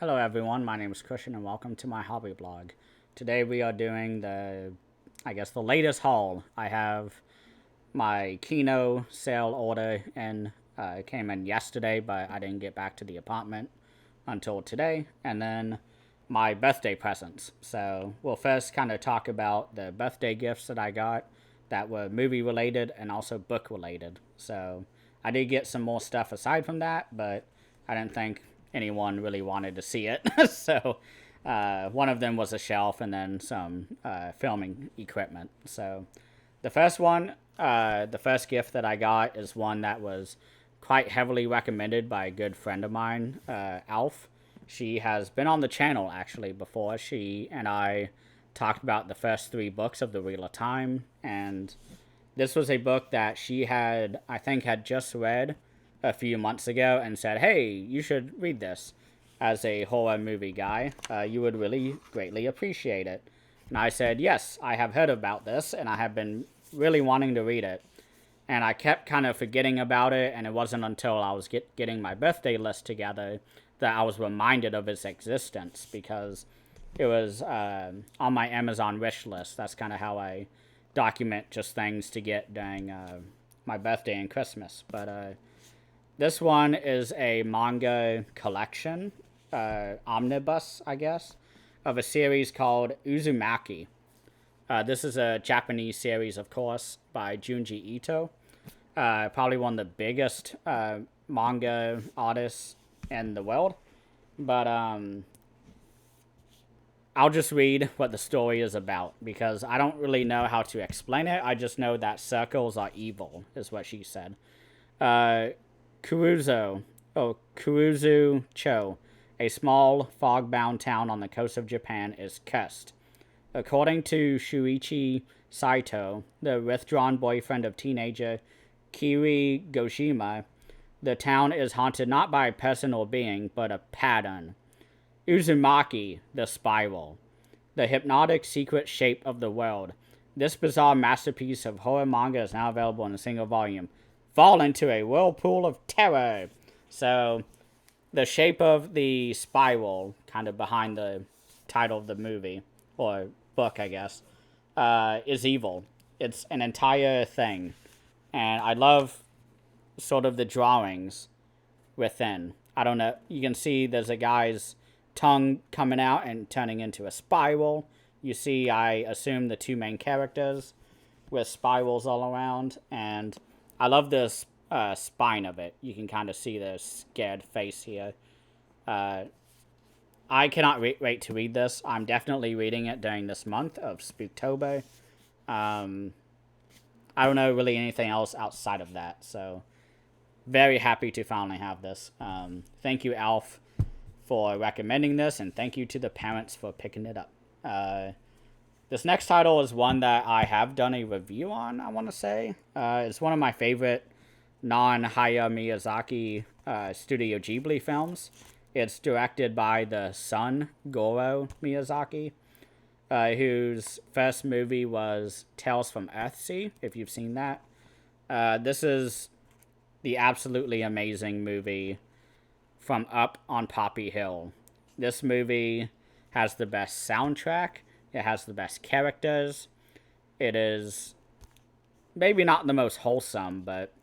Hello everyone, my name is Christian and welcome to my hobby blog. Today we are doing the latest haul. I have my Kino sale order and it came in yesterday, but I didn't get back to the apartment until today. And then my birthday presents. So we'll first kind of talk about the birthday gifts that I got that were movie related and also book related. So I did get some more stuff aside from that, but I didn't think anyone really wanted to see it. So one of them was a shelf and then some filming equipment. So the first gift that I got is one that was quite heavily recommended by a good friend of mine, Alf. She has been on the channel actually before. She and I talked about the first three books of the Wheel of Time, and this was a book that she had just read a few months ago and said, "Hey, you should read this. As a horror movie guy, you would really greatly appreciate it." And I said, "Yes, I have heard about this, and I have been really wanting to read it." And I kept kind of forgetting about it, and it wasn't until I was getting my birthday list together that I was reminded of its existence, because it was on my Amazon wish list. That's kind of how I document just things to get during my birthday and Christmas. But this one is a manga collection, omnibus, I guess, of a series called Uzumaki. This is a Japanese series, of course, by Junji Ito. Probably one of the biggest manga artists in the world. But I'll just read what the story is about, because I don't really know how to explain it. I just know that circles are evil, is what she said. Kuruzu-cho, a small fog-bound town on the coast of Japan, is cursed. According to Shuichi Saito, the withdrawn boyfriend of teenager Kiri Goshima, the town is haunted not by a person or being, but a pattern. Uzumaki, the spiral, the hypnotic secret shape of the world. This bizarre masterpiece of horror manga is now available in a single volume. Fall into a whirlpool of terror. So, the shape of the spiral, kind of behind the title of the movie, or book, I guess, is evil. It's an entire thing. And I love sort of the drawings within. I don't know. You can see there's a guy's tongue coming out and turning into a spiral. You see, I assume, the two main characters with spirals all around. And I love the spine of it. You can kind of see the scared face here. I cannot wait to read this. I'm definitely reading it during this month of Spooktober. I don't know really anything else outside of that. So, very happy to finally have this. Thank you, Alf, for recommending this, and thank you to the parents for picking it up. This next title is one that I have done a review on, I want to say. It's one of my favorite non-Hayao Miyazaki Studio Ghibli films. It's directed by the son, Goro Miyazaki, whose first movie was Tales from Earthsea, if you've seen that. This is the absolutely amazing movie from Up on Poppy Hill. This movie has the best soundtrack. It has the best characters. It is maybe not the most wholesome, but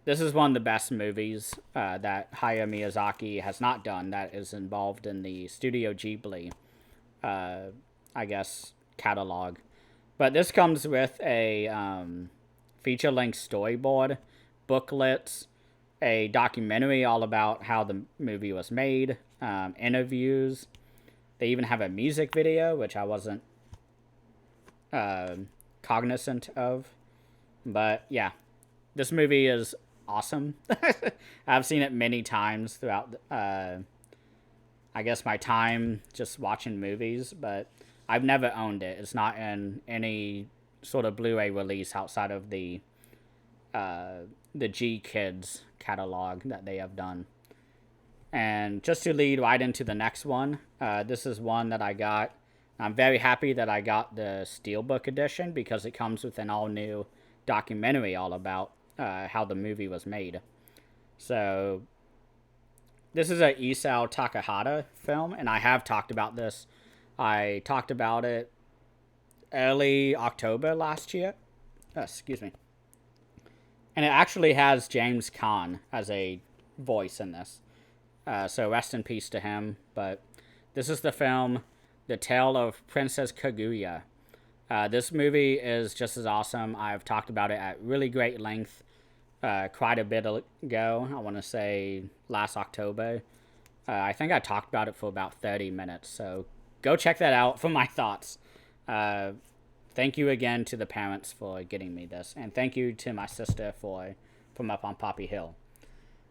this is one of the best movies that Hayao Miyazaki has not done that is involved in the Studio Ghibli, I guess, catalog. But this comes with a feature-length storyboard, booklets, a documentary all about how the movie was made, interviews. They even have a music video, which I wasn't cognizant of. But yeah, this movie is awesome. I've seen it many times throughout, I guess, my time just watching movies, but I've never owned it. It's not in any sort of Blu-ray release outside of the G Kids catalog that they have done. And just to lead right into the next one, this is one that I got. I'm very happy that I got the Steelbook edition, because it comes with an all-new documentary all about how the movie was made. So This is a Isao Takahata film, and I have talked about this. I talked about it early October last year. Excuse me. And it actually has James Caan as a voice in this. So rest in peace to him. But this is the film, The Tale of Princess Kaguya. This movie is just as awesome. I've talked about it at really great length quite a bit ago. I want to say last October. I think I talked about it for about 30 minutes. So go check that out for my thoughts. Thank you again to the parents for getting me this. And thank you to my sister from up on Poppy Hill.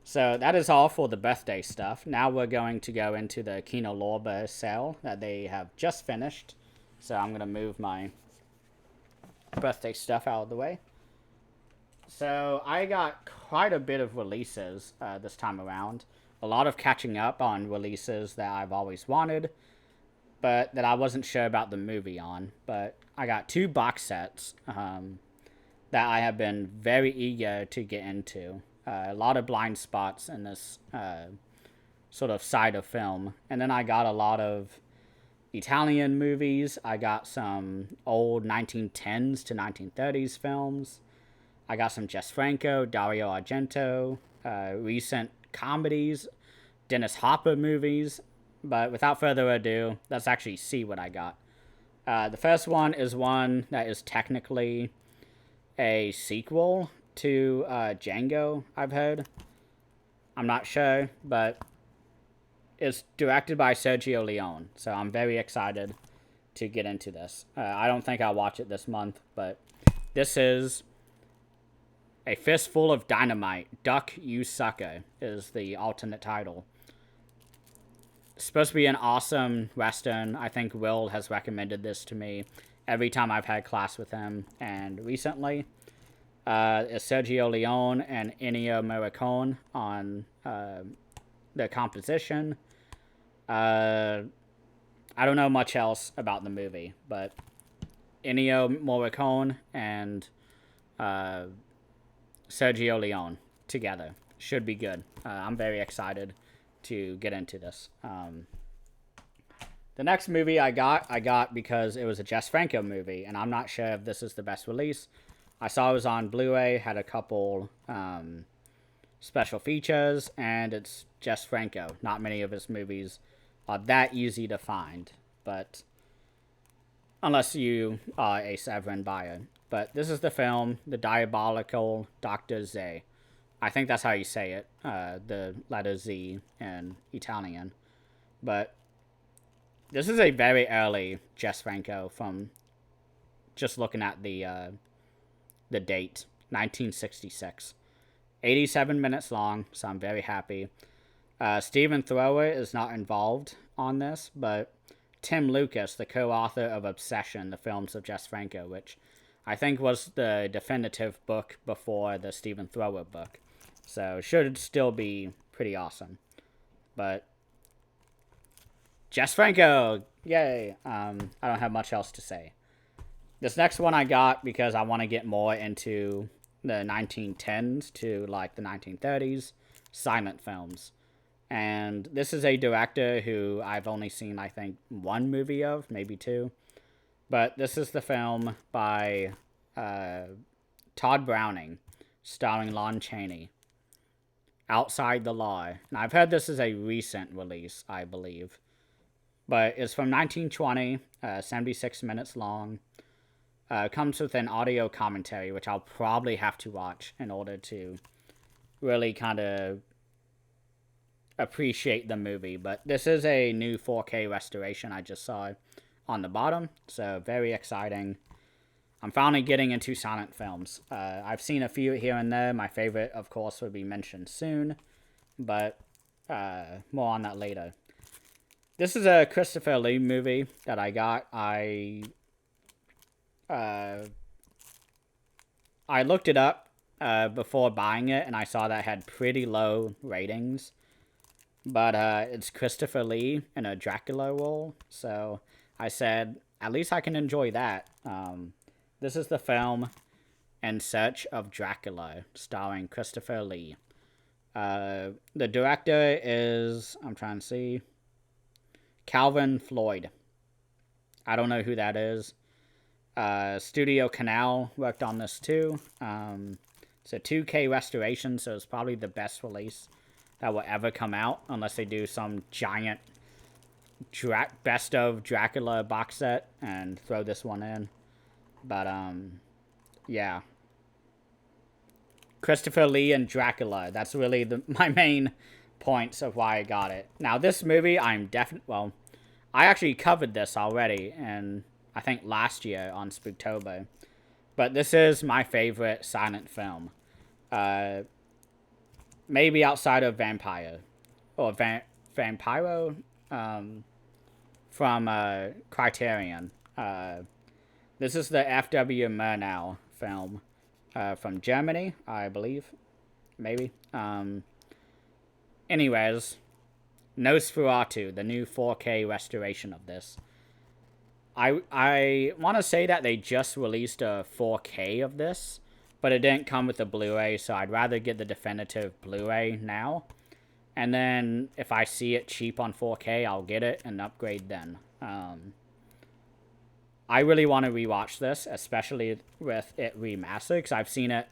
So that is all for the birthday stuff. Now we're going to go into the Kino Lorber sale that they have just finished. So I'm going to move my birthday stuff out of the way. So I got quite a bit of releases this time around. A lot of catching up on releases that I've always wanted, but that I wasn't sure about the movie on. But I got 2 box sets that I have been very eager to get into. A lot of blind spots in this sort of side of film. And then I got a lot of Italian movies. I got some old 1910s to 1930s films. I got some Jess Franco, Dario Argento, recent comedies, Dennis Hopper movies. But without further ado, let's actually see what I got. The first one is one that is technically a sequel to Django, I've heard. I'm not sure, but it's directed by Sergio Leone, so I'm very excited to get into this. I don't think I'll watch it this month, but this is A Fistful of Dynamite, Duck You Sucker is the alternate title. It's supposed to be an awesome Western. I think Will has recommended this to me every time I've had class with him, and recently. Is Sergio Leone and Ennio Morricone on the composition. I don't know much else about the movie, but Ennio Morricone and Sergio Leone together should be good. I'm very excited to get into this. The next movie I got because it was a Jess Franco movie, and I'm not sure if this is the best release. I saw it was on Bluray, had a couple special features, and it's Jess Franco. Not many of his movies are that easy to find, but unless you are a Severin buyer. But this is the film, The Diabolical Dr. Z. I think that's how you say it, the letter Z in Italian. But this is a very early Jess Franco from just looking at the date, 1966. 87 minutes long, so I'm very happy. Stephen Thrower is not involved on this, but Tim Lucas, the co-author of Obsession, the films of Jess Franco, which I think was the definitive book before the Stephen Thrower book. So should still be pretty awesome. But Jess Franco, yay! I don't have much else to say. This next one I got because I want to get more into the 1910s to like the 1930s silent films. And this is a director who I've only seen, I think, 1 movie of, maybe 2. But this is the film by Todd Browning, starring Lon Chaney, Outside the Law. And I've heard this is a recent release, I believe. But it's from 1920, 76 minutes long. Comes with an audio commentary, which I'll probably have to watch in order to really kind of appreciate the movie. But this is a new 4K restoration I just saw on the bottom, so very exciting. I'm finally getting into silent films. I've seen a few here and there. My favorite, of course, will be mentioned soon, but more on that later. This is a Christopher Lee movie that I got. I looked it up before buying it, and I saw that it had pretty low ratings. But it's Christopher Lee in a Dracula role, so I said, at least I can enjoy that. This is the film In Search of Dracula, starring Christopher Lee. The director is, I'm trying to see, Calvin Floyd. I don't know who that is. Studio Canal worked on this too. It's a 2K restoration, so it's probably the best release that will ever come out, unless they do some giant best of Dracula box set and throw this one in. But, yeah. Christopher Lee and Dracula. That's really my main points of why I got it. Now, this movie, well, I actually covered this already, and I think last year on Spooktober. But this is my favorite silent film. Maybe outside of Vampire. Or Vampiro? From Criterion. This is the F.W. Murnau film. From Germany, I believe. Maybe. Anyways, Nosferatu, the new 4K restoration of this. I want to say that they just released a 4K of this, but it didn't come with the Blu-ray, so I'd rather get the definitive Blu-ray now. And then, if I see it cheap on 4K, I'll get it and upgrade then. I really want to rewatch this, especially with it remastered, because I've seen it,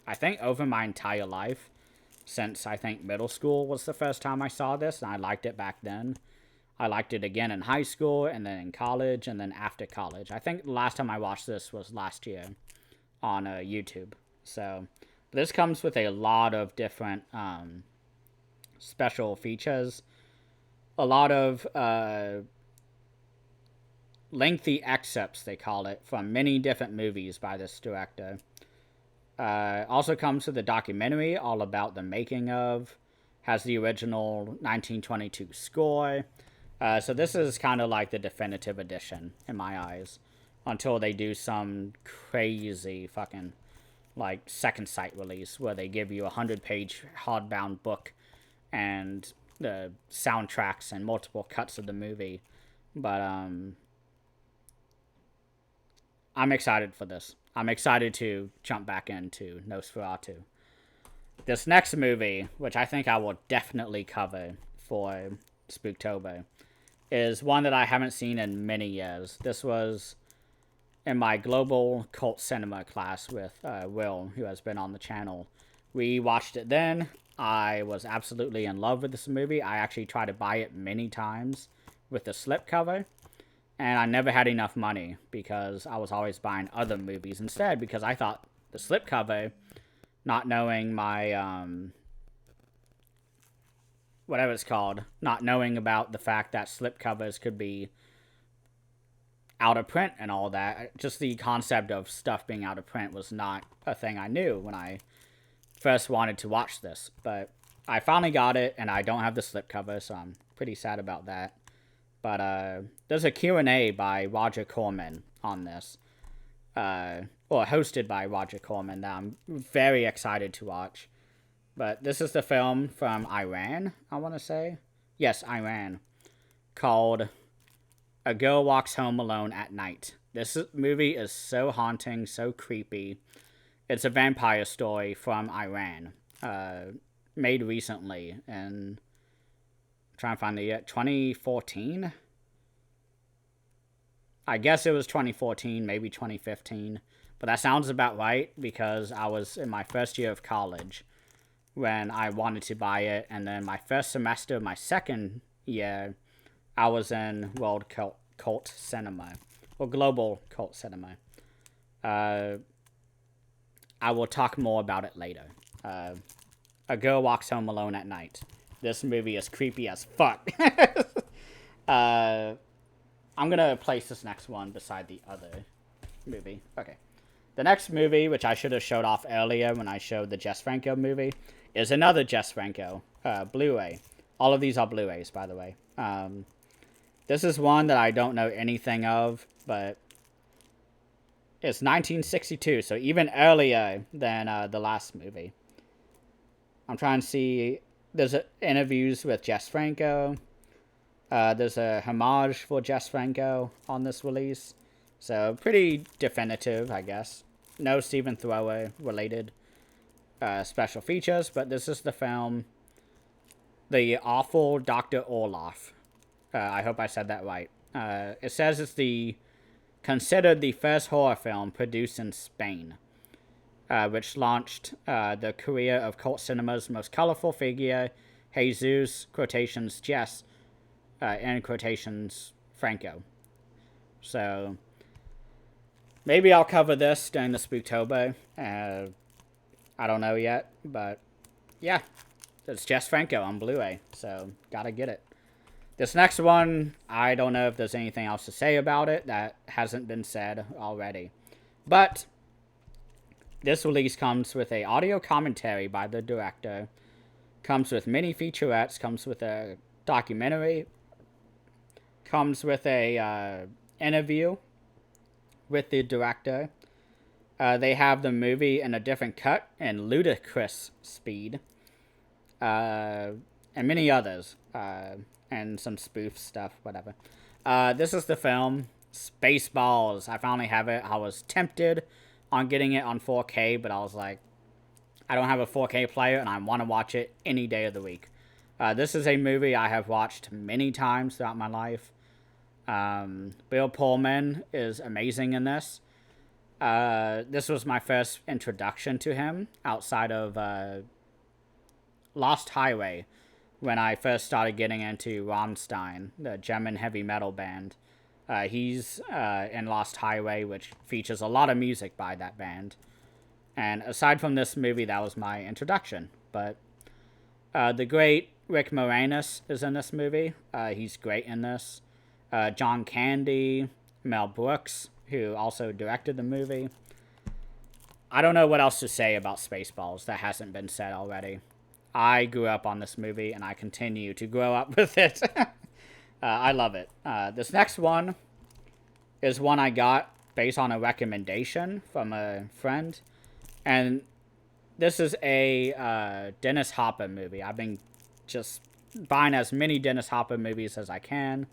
I think, over my entire life. Since, I think, middle school was the first time I saw this, and I liked it back then. I liked it again in high school, and then in college, and then after college. I think the last time I watched this was last year on YouTube. So, this comes with a lot of different special features. A lot of lengthy excerpts, they call it, from many different movies by this director. Also comes with a documentary all about the making of. Has the original 1922 score. So this is kind of like the definitive edition, in my eyes. Until they do some crazy fucking, like, second sight release where they give you a 100-page hardbound book and the soundtracks and multiple cuts of the movie. But, I'm excited for this. I'm excited to jump back into Nosferatu. This next movie, which I think I will definitely cover for Spooktober, is one that I haven't seen in many years. This was in my global cult cinema class with Will, who has been on the channel. We watched it then. I was absolutely in love with this movie. I actually tried to buy it many times with the slipcover. And I never had enough money because I was always buying other movies instead, because I thought the slipcover, not knowing my, whatever it's called, not knowing about the fact that slipcovers could be out of print and all that, just the concept of stuff being out of print was not a thing I knew when I first wanted to watch this. But I finally got it, and I don't have the slipcover, so I'm pretty sad about that. But there's a Q&A by Roger Corman on this. Or hosted by Roger Corman that I'm very excited to watch. But this is the film from Iran, I want to say. Yes, Iran. Called A Girl Walks Home Alone at Night. This movie is so haunting, so creepy. It's a vampire story from Iran. Made recently in... trying to find the year, 2014? I guess it was 2014, maybe 2015. But that sounds about right, because I was in my first year of college when I wanted to buy it. And then my first semester of my second year, I was in World Cult Cinema. Or Global Cult Cinema. I will talk more about it later. A Girl Walks Home Alone at Night. This movie is creepy as fuck. I'm going to place this next one beside the other movie. Okay. The next movie, which I should have showed off earlier when I showed the Jess Franco movie, is another Jess Franco, Blu-ray. All of these are Blu-rays, by the way. This is one that I don't know anything of, but it's 1962, so even earlier than the last movie. I'm trying to see... There's interviews with Jess Franco. There's a homage for Jess Franco on this release. So, pretty definitive, I guess. No Stephen Thrower related. special features, but this is the film, The Awful Dr. Orloff. I hope I said that right. It says it's considered the first horror film produced in Spain, which launched the career of cult cinema's most colorful figure, Jesus, quotations, Jess, and quotations, Franco. So, maybe I'll cover this during the Spooktober. I don't know yet, but yeah, it's Jess Franco on Blu-ray, so gotta get it. This next one, I don't know if there's anything else to say about it that hasn't been said already. But this release comes with a audio commentary by the director, comes with mini featurettes, comes with a documentary, comes with a interview with the director. They have the movie in a different cut and ludicrous speed, and many others. And some spoof stuff, whatever. This is the film, Spaceballs. I finally have it. I was tempted on getting it on 4K, but I was like, I don't have a 4K player, and I want to watch it any day of the week. This is a movie I have watched many times throughout my life. Bill Pullman is amazing in this. This was my first introduction to him outside of Lost Highway, when I first started getting into Rammstein, the German heavy metal band. He's in Lost Highway, which features a lot of music by that band. And aside from this movie, that was my introduction. But the great Rick Moranis is in this movie. He's great in this. John Candy, Mel Brooks, who also directed the movie. I don't know what else to say about Spaceballs that hasn't been said already. I grew up on this movie, and I continue to grow up with it. I love it. This next one is one I got based on a recommendation from a friend. And this is a Dennis Hopper movie. I've been just buying as many Dennis Hopper movies as I can.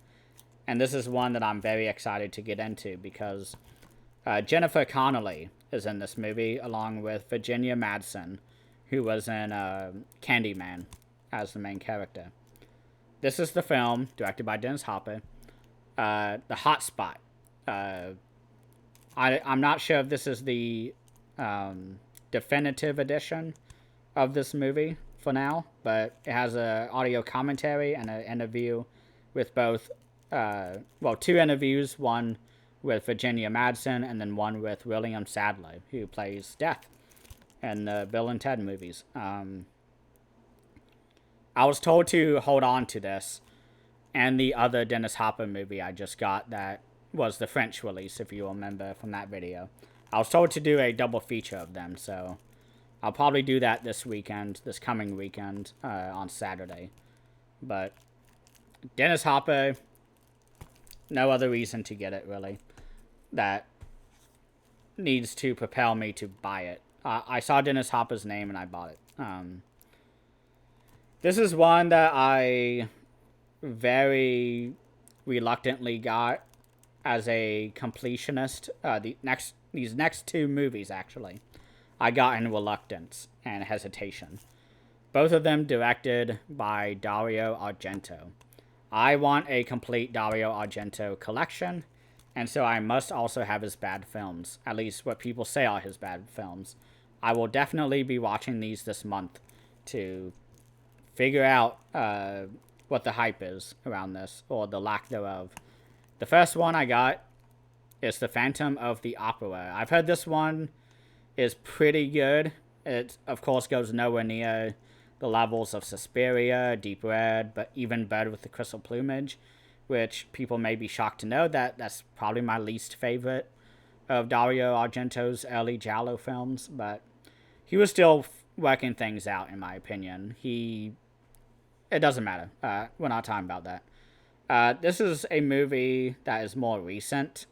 And this is one that I'm very excited to get into because Jennifer Connelly is in this movie along with Virginia Madsen, who was in Candyman as the main character. This is the film, directed by Dennis Hopper, The Hot Spot. I'm not sure if this is the definitive edition of this movie for now, but it has an audio commentary and an interview with both, two interviews, one with Virginia Madsen and then one with William Sadler, who plays Death in the Bill and Ted movies. I was told to hold on to this and the other Dennis Hopper movie I just got that was the French release, if you remember from that video. I was told to do a double feature of them, so I'll probably do that this coming weekend, on Saturday. But Dennis Hopper, no other reason to get it, really, that needs to propel me to buy it. I saw Dennis Hopper's name and I bought it. This is one that I very reluctantly got as a completionist. These next two movies, actually, I got in reluctance and hesitation. Both of them directed by Dario Argento. I want a complete Dario Argento collection, and so I must also have his bad films, at least what people say are his bad films. I will definitely be watching these this month to figure out what the hype is around this, or the lack thereof. The first one I got is The Phantom of the Opera. I've heard this one is pretty good. It, of course, goes nowhere near the levels of Suspiria, Deep Red, but even Bird with the Crystal Plumage, which people may be shocked to know that that's probably my least favorite of Dario Argento's early Giallo films, but he was still working things out, in my opinion. It doesn't matter. We're not talking about that. This is a movie that is more recent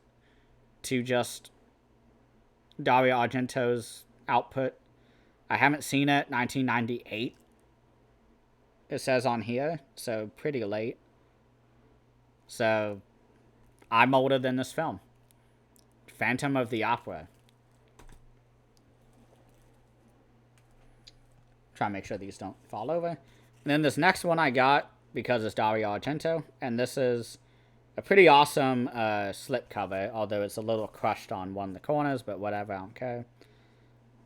to just Dario Argento's output. I haven't seen it. 1998. It says on here, so pretty late. So, I'm older than this film. Phantom of the Opera. Try to make sure these don't fall over. And then this next one I got because it's Dario Argento, and this is a pretty awesome slipcover, although it's a little crushed on one of the corners, but whatever, I don't care.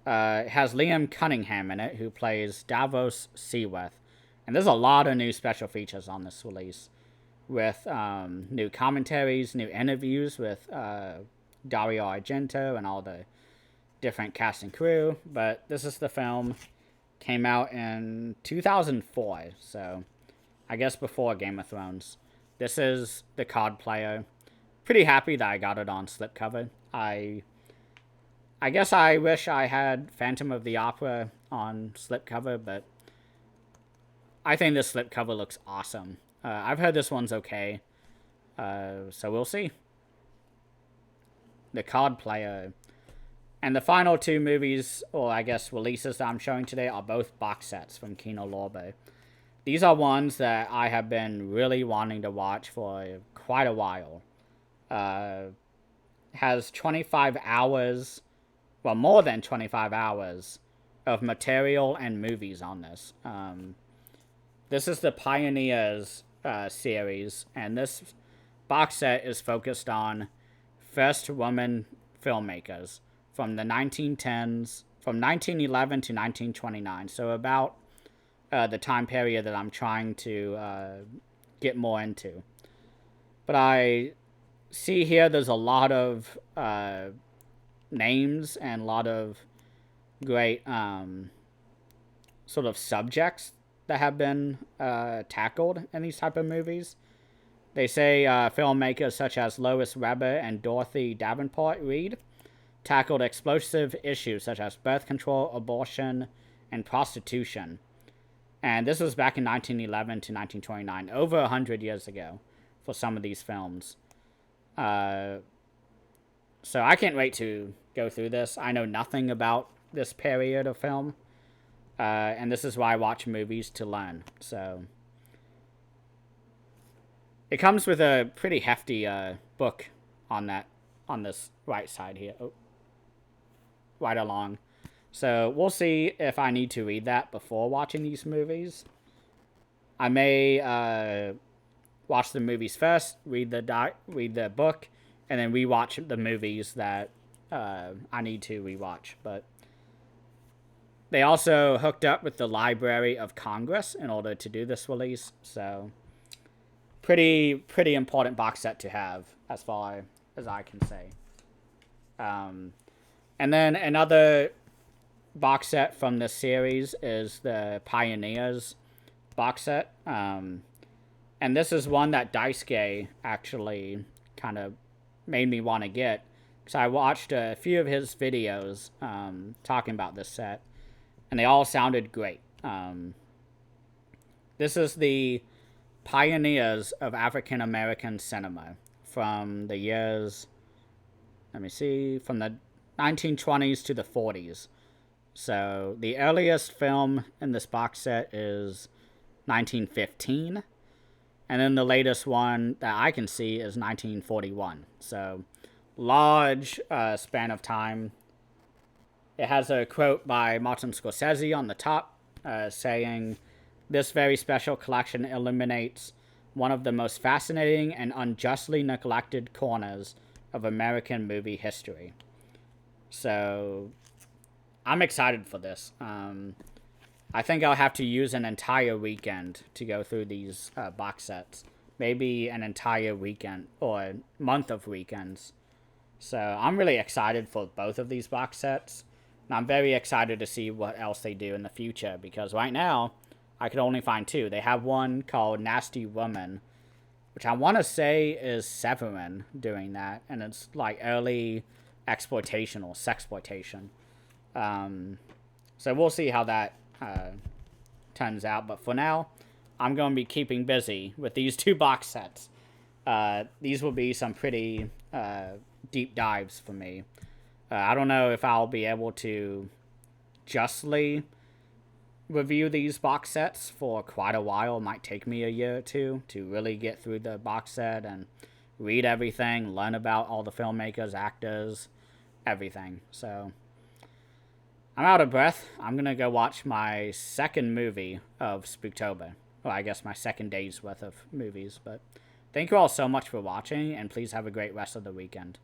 It has Liam Cunningham in it, who plays Davos Seaworth. And there's a lot of new special features on this release, with new commentaries, new interviews with Dario Argento and all the different cast and crew. But this is the film. Came out in 2004, so I guess before Game of Thrones. This is the card player. Pretty happy that I got it on slipcover. I guess I wish I had Phantom of the Opera on slipcover, but I think this slipcover looks awesome. I've heard this one's okay, so we'll see. The card player. And the final two movies, or I guess releases that I'm showing today, are both box sets from Kino Lorber. These are ones that I have been really wanting to watch for quite a while. Has 25 hours, well, more than 25 hours of material and movies on this. This is the Pioneers series, and this box set is focused on first woman filmmakers from the 1910s, from 1911 to 1929. So about the time period that I'm trying to get more into. But I see here there's a lot of names and a lot of great sort of subjects that have been tackled in these type of movies. They say filmmakers such as Lois Weber and Dorothy Davenport Reed tackled explosive issues such as birth control, abortion, and prostitution. And this was back in 1911 to 1929, over 100 years ago for some of these films. So I can't wait to go through this. I know nothing about this period of film, and this is why I watch movies, to learn. So it comes with a pretty hefty book on this right side here. Oh. Right along. So we'll see if I need to read that before watching these movies. I may watch the movies first, read the book, and then rewatch the movies that I need to rewatch. But they also hooked up with the Library of Congress in order to do this release. So pretty important box set to have, as far as I can say. And then another box set from this series is the Pioneers box set. And this is one that Daisuke actually kind of made me want to get, because I watched a few of his videos talking about this set, and they all sounded great. This is the Pioneers of African American Cinema from the years, let me see, from the 1920s to the 40s. So the earliest film in this box set is 1915, and then the latest one that I can see is 1941. So large span of time. It has a quote by Martin Scorsese on the top saying, "This very special collection illuminates one of the most fascinating and unjustly neglected corners of American movie history." So I'm excited for this. I think I'll have to use an entire weekend to go through these box sets. Maybe an entire weekend or month of weekends. So I'm really excited for both of these box sets. And I'm very excited to see what else they do in the future, because right now I could only find two. They have one called Nasty Woman, which I want to say is Severin doing that. And it's like early exploitation or sexploitation. So we'll see how that turns out. But for now, I'm going to be keeping busy with these two box sets. These will be some pretty deep dives for me. I don't know if I'll be able to justly review these box sets for quite a while. It might take me a year or two to really get through the box set and read everything, learn about all the filmmakers, actors, everything. So I'm out of breath. I'm going to go watch my second movie of Spooktober. Well, I guess my second day's worth of movies. But thank you all so much for watching, and please have a great rest of the weekend.